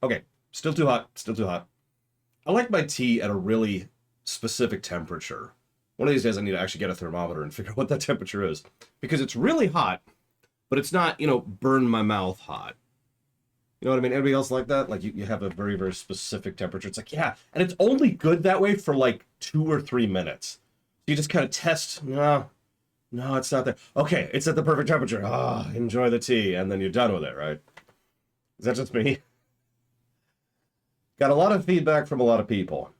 Okay. Still too hot. Still too hot. I like my tea at a really specific temperature. One of these days I need to actually get a thermometer and figure out what that temperature is. Because it's really hot, but it's not, burn my mouth hot. You know what I mean? Anybody else like that? Like you have a very, very specific temperature. It's like, yeah. And it's only good that way for like 2 or 3 minutes. You just kind of test, no, it's not there. Okay, it's at the perfect temperature. Enjoy the tea. And then you're done with it, right? Is that just me? Got a lot of feedback from a lot of people.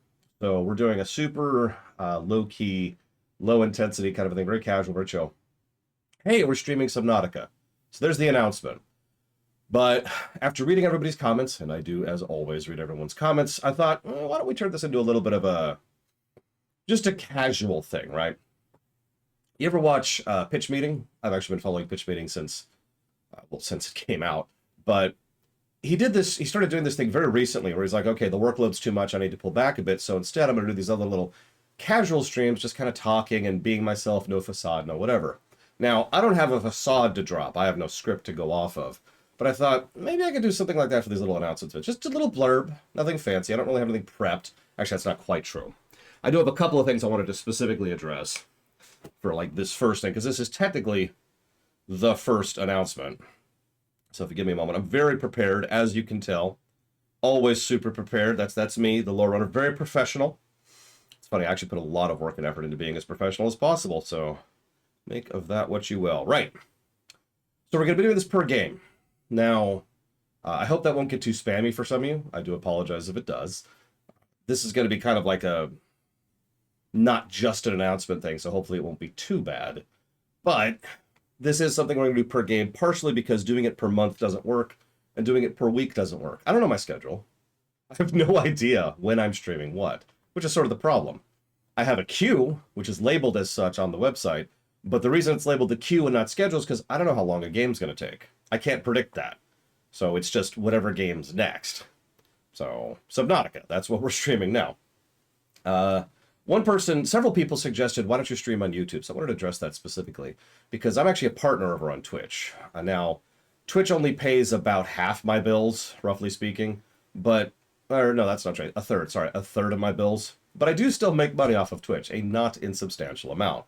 So we're doing a super low-key, low-intensity kind of a thing. Very casual, very chill. Hey, we're streaming Subnautica. So there's the announcement. But after reading everybody's comments, and I do, as always, read everyone's comments, I thought, why don't we turn this into a little bit of just a casual thing, right? You ever watch Pitch Meeting? I've actually been following Pitch Meeting since it came out. But he started doing this thing very recently where he's like, okay, the workload's too much, I need to pull back a bit. So instead, I'm going to do these other little casual streams, just kind of talking and being myself, no facade, no whatever. Now, I don't have a facade to drop. I have no script to go off of. But I thought, maybe I could do something like that for these little announcements. Just a little blurb, nothing fancy. I don't really have anything prepped. Actually, that's not quite true. I do have a couple of things I wanted to specifically address for like this first thing, because this is technically the first announcement. So if you give me a moment, I'm very prepared, as you can tell. Always super prepared. That's me, the low runner. Very professional. It's funny, I actually put a lot of work and effort into being as professional as possible, so make of that what you will. Right. So we're going to be doing this per game. Now, I hope that won't get too spammy for some of you. I do apologize if it does. This is going to be kind of like a not just an announcement thing, so hopefully it won't be too bad. But this is something we're going to do per game, partially because doing it per month doesn't work, and doing it per week doesn't work. I don't know my schedule. I have no idea when I'm streaming what, which is sort of the problem. I have a queue, which is labeled as such on the website, but the reason it's labeled the queue and not schedule is because I don't know how long a game's going to take. I can't predict that. So it's just whatever game's next. So, Subnautica, that's what we're streaming now. Several people suggested, why don't you stream on YouTube? So I wanted to address that specifically, because I'm actually a partner over on Twitch. Now, Twitch only pays about half my bills, roughly speaking, or no, that's not right, a third of my bills. But I do still make money off of Twitch, a not insubstantial amount.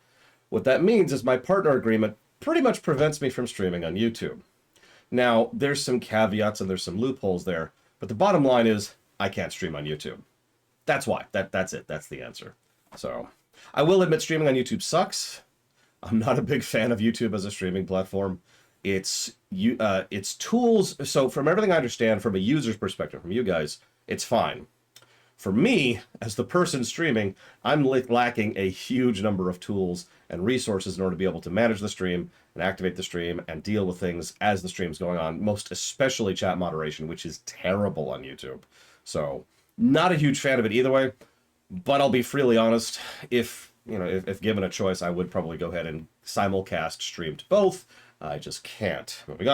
What that means is my partner agreement pretty much prevents me from streaming on YouTube. Now, there's some caveats and there's some loopholes there, but the bottom line is I can't stream on YouTube. That's why. That's it. That's the answer. So, I will admit streaming on YouTube sucks. I'm not a big fan of YouTube as a streaming platform. Its tools, so from everything I understand from a user's perspective, from you guys, it's fine. For me, as the person streaming, I'm lacking a huge number of tools and resources in order to be able to manage the stream and activate the stream and deal with things as the stream's going on, most especially chat moderation, which is terrible on YouTube. So, not a huge fan of it either way, but I'll be freely honest, if given a choice, I would probably go ahead and simulcast stream to both. I just can't. Moving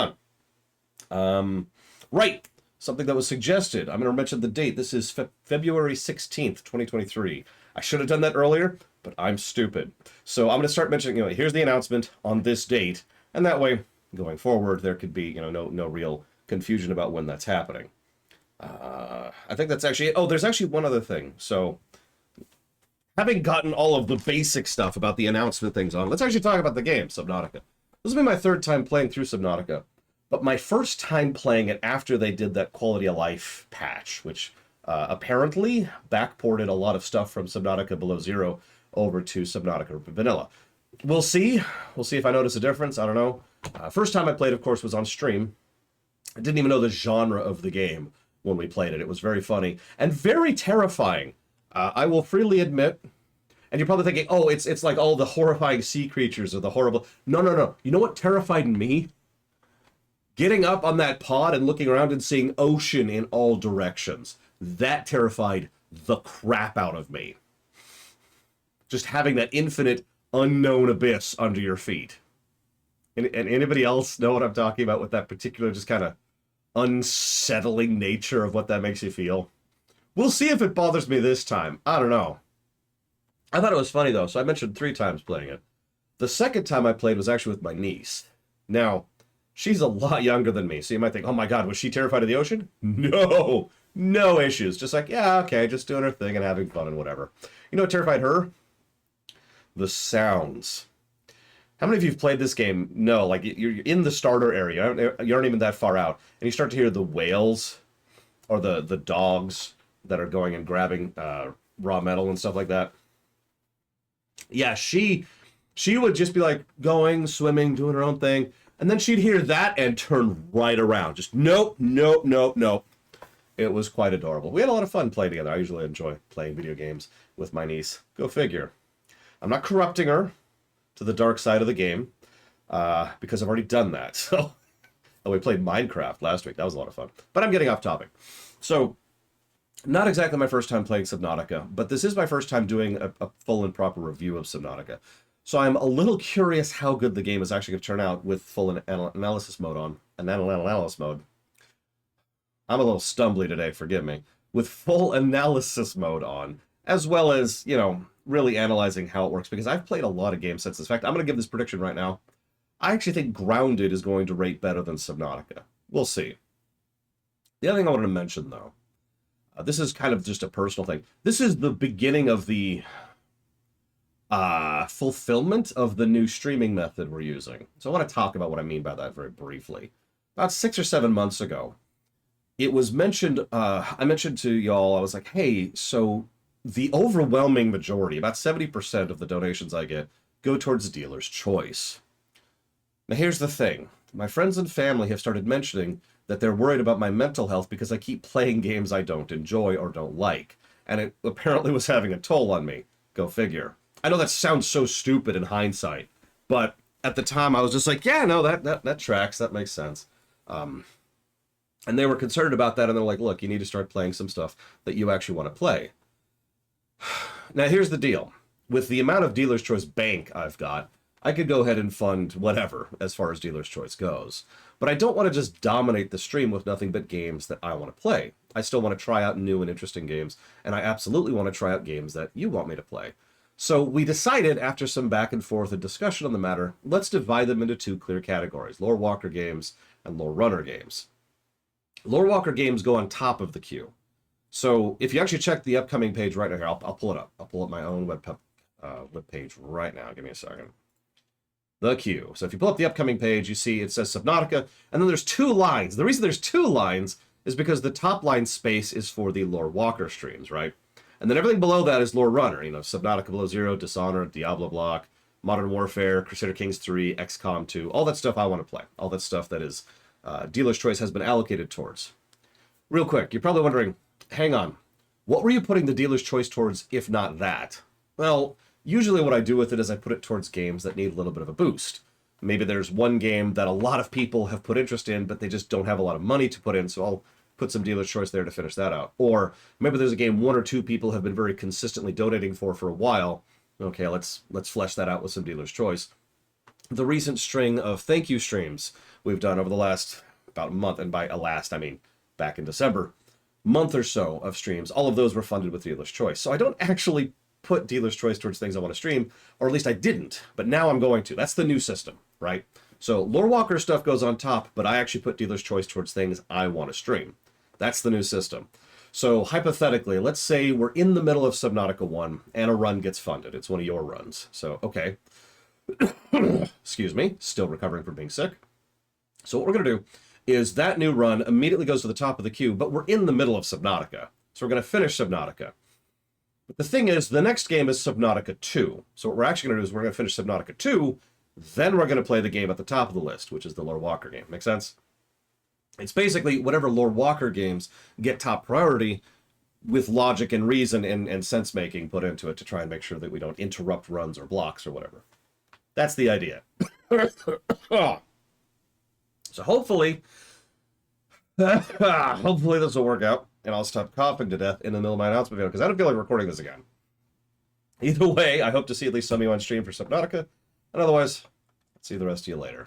on. Right. Something that was suggested. I'm going to mention the date. This is February 16th, 2023. I should have done that earlier, but I'm stupid. So I'm going to start mentioning, here's the announcement on this date, and that way, going forward, there could be, no real confusion about when that's happening. I think that's actually, there's actually one other thing. So, having gotten all of the basic stuff about the announcement things on, let's actually talk about the game, Subnautica. This will be my third time playing through Subnautica. But my first time playing it after they did that quality of life patch, which apparently backported a lot of stuff from Subnautica Below Zero over to Subnautica Vanilla. We'll see. We'll see if I notice a difference. I don't know. First time I played, of course, was on stream. I didn't even know the genre of the game when we played it. It was very funny and very terrifying. I will freely admit, and you're probably thinking, it's like all the horrifying sea creatures or the horrible... No. You know what terrified me? Getting up on that pod and looking around and seeing ocean in all directions. That terrified the crap out of me. Just having that infinite, unknown abyss under your feet. And anybody else know what I'm talking about with that particular just kind of unsettling nature of what that makes you feel? We'll see if it bothers me this time. I don't know. I thought it was funny, though, so I mentioned 3 times playing it. The second time I played was actually with my niece. Now, She's a lot younger than me, so you might think, oh my God, was she terrified of the ocean? No, no issues. Just like, yeah, okay, just doing her thing and having fun and whatever. You know what terrified her? The sounds. How many of you have played this game? No, like you're in the starter area. You aren't even that far out, and you start to hear the whales or the dogs that are going and grabbing raw metal and stuff like that. Yeah, she would just be like going, swimming, doing her own thing, and then she'd hear that and turn right around. Just nope, nope, nope, nope. It was quite adorable. We had a lot of fun playing together. I usually enjoy playing video games with my niece. Go figure. I'm not corrupting her to the dark side of the game because I've already done that. So we played Minecraft last week. That was a lot of fun. But I'm getting off topic. So not exactly my first time playing Subnautica, but this is my first time doing a full and proper review of Subnautica. So I'm a little curious how good the game is actually going to turn out with full analysis mode on. Analysis mode. I'm a little stumbly today, forgive me. With full analysis mode on, as well as, you know, really analyzing how it works, because I've played a lot of games since this. In fact, I'm going to give this prediction right now. I actually think Grounded is going to rate better than Subnautica. We'll see. The other thing I wanted to mention, though, this is kind of just a personal thing. This is the beginning of the fulfillment of the new streaming method we're using. So I want to talk about what I mean by that very briefly. About 6 or 7 months ago, it was mentioned, I mentioned to y'all, I was like, hey, so the overwhelming majority, about 70% of the donations I get, go towards dealer's choice. Now here's the thing. My friends and family have started mentioning that they're worried about my mental health because I keep playing games I don't enjoy or don't like. And it apparently was having a toll on me. Go figure. I know that sounds so stupid in hindsight, but at the time I was just like, yeah, no, that tracks, that makes sense. And they were concerned about that, and they're like, look, you need to start playing some stuff that you actually want to play. Now, here's the deal. With the amount of Dealer's Choice bank I've got, I could go ahead and fund whatever as far as Dealer's Choice goes. But I don't want to just dominate the stream with nothing but games that I want to play. I still want to try out new and interesting games, and I absolutely want to try out games that you want me to play. So we decided, after some back and forth and discussion on the matter, let's divide them into two clear categories, Lore Walker games and Lore Runner games. Lore Walker games go on top of the queue. So if you actually check the upcoming page right now, here, I'll pull it up. I'll pull up my own web page right now. Give me a second. The queue. So if you pull up the upcoming page, you see it says Subnautica, and then there's two lines. The reason there's two lines is because the top line space is for the Lore Walker streams, right? And then everything below that is Lore Runner. You know, Subnautica Below Zero, Dishonored, Diablo Block, Modern Warfare, Crusader Kings 3, XCOM 2, all that stuff I want to play. All that stuff that is Dealer's Choice has been allocated towards. Real quick, you're probably wondering, hang on, what were you putting the Dealer's Choice towards if not that? Well, usually what I do with it is I put it towards games that need a little bit of a boost. Maybe there's one game that a lot of people have put interest in, but they just don't have a lot of money to put in, so I'll put some Dealer's Choice there to finish that out. Or maybe there's a game one or two people have been very consistently donating for a while. Okay, let's flesh that out with some Dealer's Choice. The recent string of thank you streams we've done over the last about a month, and by last I mean back in December, month or so of streams, all of those were funded with Dealer's Choice. So I don't actually put Dealer's Choice towards things I want to stream, or at least I didn't, but now I'm going to. That's the new system, right? So Lore Walker stuff goes on top, but I actually put Dealer's Choice towards things I want to stream. That's the new system. So hypothetically, let's say we're in the middle of Subnautica 1 and a run gets funded. It's one of your runs. So, okay. Excuse me, still recovering from being sick. So what we're going to do is that new run immediately goes to the top of the queue, but we're in the middle of Subnautica. So we're going to finish Subnautica. But the thing is, the next game is Subnautica 2. So what we're actually going to do is we're going to finish Subnautica 2, then we're going to play the game at the top of the list, which is the Lore Walker game. Make sense? It's basically whatever Lore Walker games get top priority with logic and reason and sense-making put into it to try and make sure that we don't interrupt runs or blocks or whatever. That's the idea. So hopefully this will work out, and I'll stop coughing to death in the middle of my announcement video, because I don't feel like recording this again. Either way, I hope to see at least some of you on stream for Subnautica, and otherwise, I'll see the rest of you later.